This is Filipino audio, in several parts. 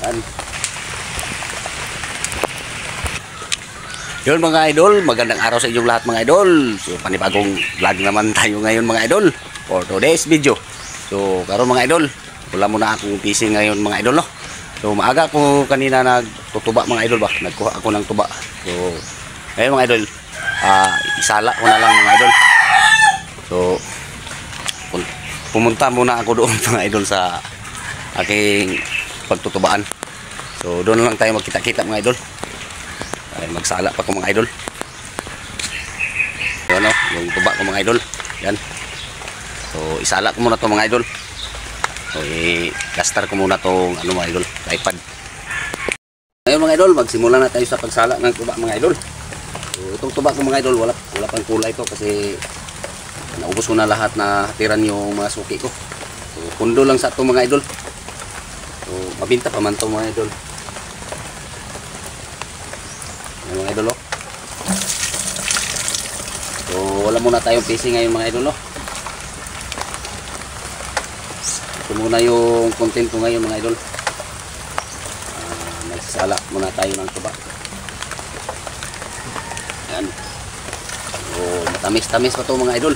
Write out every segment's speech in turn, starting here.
Yan. Yun mga idol, magandang araw sa inyong lahat mga idol. So panibagong vlog naman tayo ngayon mga idol for today's video. So karon mga idol, wala muna akong fishing ngayon mga idol, no. So maaga ko kanina nagtutuba mga idol ba. Nagkuha ako ng tuba. So ngayon mga idol, isala ko na lang mga idol. So pumunta muna ako doon mga idol sa aking pagtutubaan. So doon lang tayo magkita-kita mga idol. Ay, magsala pa ko mga idol. So, ano, yung tuba ko mga idol. Yan. So isala ko muna to mga idol. So i-plaster ko muna tong ano mga idol, tripod. Ngayon mga idol, magsimula na tayo sa pagsala ng tuba mga idol. So itong tuba ko mga idol, wala pang kulay to kasi naubos ko na lahat na hatiran yung mga suki ko. So pundo lang sa ito mga idol. So mabinta pa man to mga idol. Yung mga idol, oh. So wala muna tayong fishing ngayon mga idol, oh. Ito muna yung content ko ngayon mga idol. Nagsasala muna tayo ng tuba. Yan. So matamis-tamis pa to mga idol.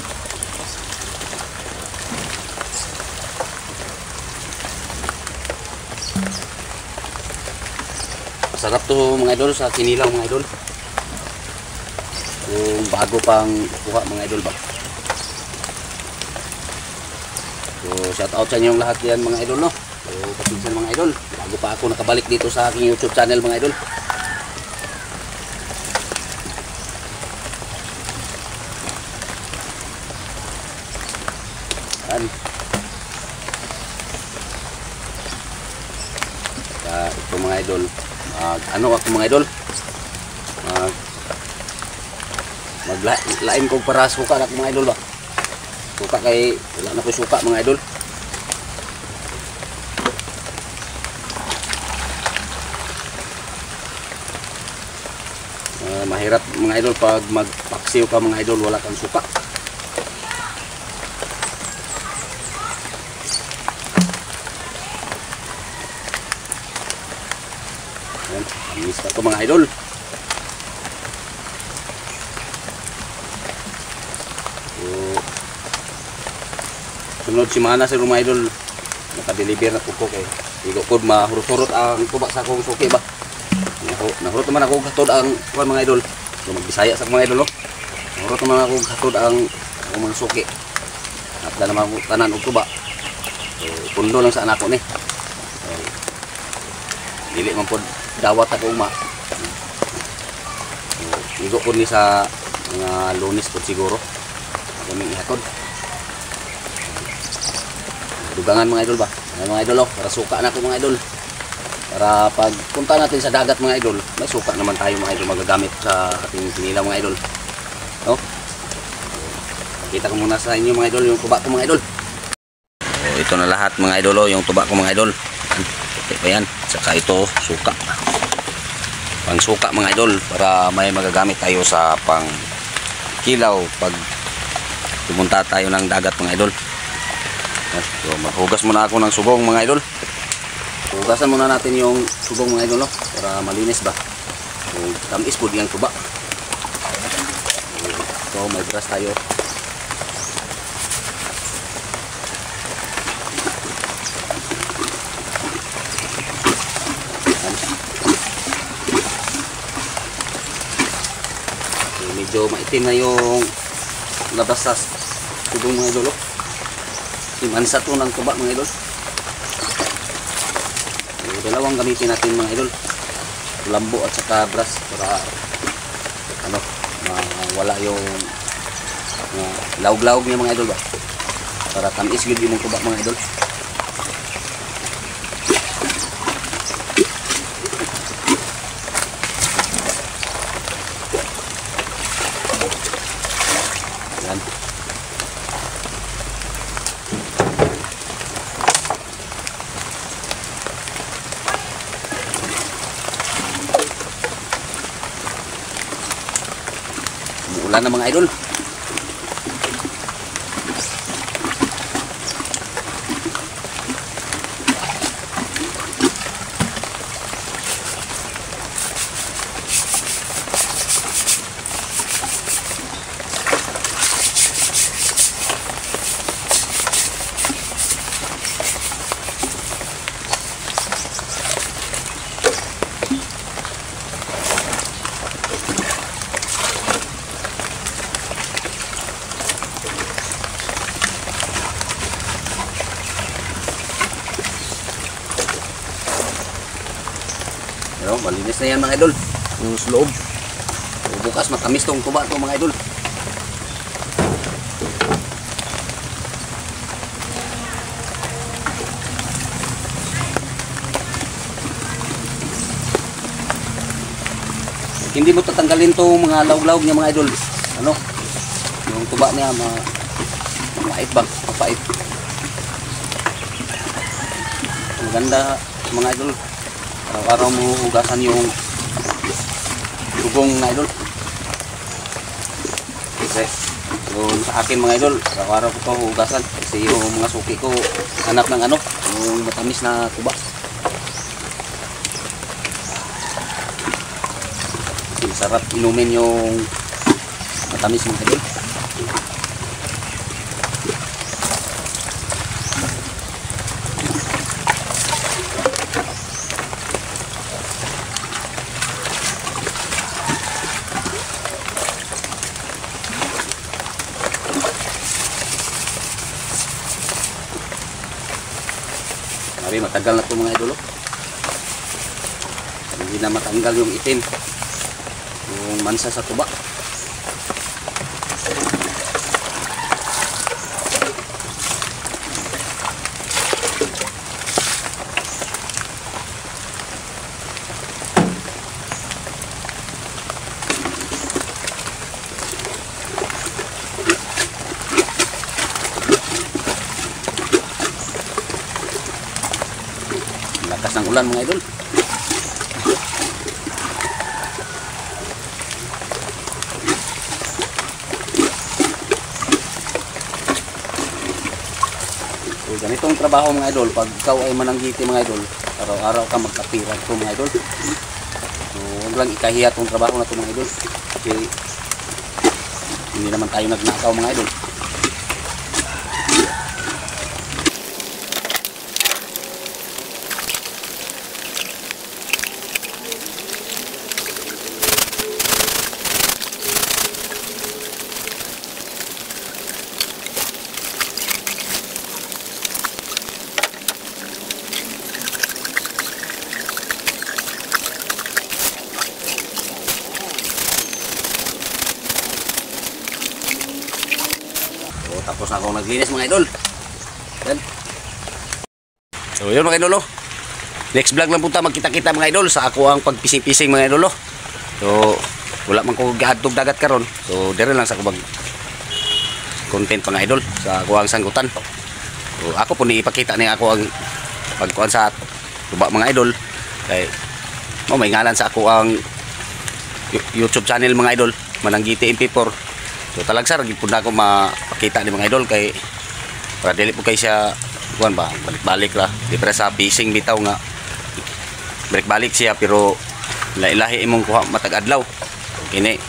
Sarap to mga idol sa kinilaw mga idol. Yung bago pang kuha mga idol ba. So shout out sa inyong lahat yan mga idol, no. So pasensya mga idol, bago pa ako nakabalik dito sa aking YouTube channel mga idol. Yan. Ito mga idol, ano ako mga idol, maglain ko para suka na mga idol ba. Suka kay wala na ko suka mga idol. Mahirap mga idol pag magpaksiw ka mga idol, wala kang suka. Yan, amis pa ito mga idol. So, sunod simana sa mga idol, nakadeliver na ko kay igo ko mahurot-hurot ang tuba sa akong suki ba. Nahurot naman ako katod ang mga idol. So magbisaya sa mga idol, no. Nahurot naman ako katod ang mga suki. At na naman tanan og tuba. So pundo lang sa anak ko ni. So, dili man pod dawat ako uma. So igo ko ni sa mga Lunes pod siguro. Kaming ihatod. Dugangan mga idol ba. Mga idol, oh, para suka na ako mga idol. Para pag punta natin sa dagat mga idol, may suka naman tayo mga idol magagamit sa ating kinilaw mga idol. No? Kita ko muna sa inyo mga idol yung tuba ko mga idol. So, ito na lahat mga idol, oh, yung tuba ko mga idol. Okay pa yan. Saka ito suka. Pang suka mga idol para may magagamit tayo sa pang kilaw pag pumunta tayo ng dagat mga idol. So, maghugas muna ako ng subong mga idol. Hugasan muna natin yung subong mga idol, no? Para malinis ba. So, tamis po diyang tuba. So may brush tayo. So, medyo maitim na yung labas sa subong mga idol, no? Imansa to ng tuba mga idol. Dalawang gamitin natin mga idol, lambo at saka brush para ano, wala yung laog-laog niya mga idol ba, para tamis yun yung tuba mga idol. Yan. Umuulan na mga idol. malinis na yan mga idol. Yung sa loob. So, bukas matamis tong tuba to mga idol. Hindi mo tatanggalin tong mga lawg-lawg niya mga idol. Ano? Yung tuba niya mapait ba? Mapait. Maganda mga idol. Araw-araw mo hugasan yung dugong mga idol. Kasi yung sa akin mga idol, araw-araw ko ito hugasan. Kasi yung mga suki ko hanap ng ano, yung matamis na tuba. Sarap inumin yung matamis mga idol. Sabi matagal na ito mga idol. Hindi na matanggal yung itim, yung mansa sa tuba. Lakas ng ulan mga idol. So, ganitong trabaho mga idol, pag ikaw ay mananggiti mga idol, araw-araw ka magkapira ito mga idol. So, huwag lang ikahiya itong trabaho na ito mga idol. Kasi hindi naman tayo nagnakaw mga idol. Tapos na akong naglinis mga idol. Yan. So yun mga idol. Next vlog lang punta magkita-kita mga idol sa ako ang pagpising-pising mga idol. So wala man ko gaadtog dagat karon. So dire lang sa kubag content mga idol sa ako ang sanggutan. So ako po ni ipakita ni ako ang pagkuan sa tuba mga idol. Kay may ngalan sa ako ang YouTube channel mga idol, Mananggiti MP4. So talagsar gid pud ako mapakita ni mga idol kay para dili po kay siya kuan ba balik-balik ra di para sa fishing bitaw nga balik-balik siya pero lahi-lahi imong kuha matag adlaw kini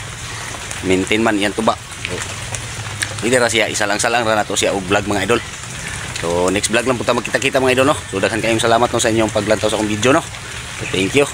maintain man yan tuba. So hindi ra siya isa lang ra nato siya og vlog mga idol. So next vlog lang punta magkita-kita mga idol no. So daghan kayong salamat no sa inyong paglantaw sa akong video no. So, thank you.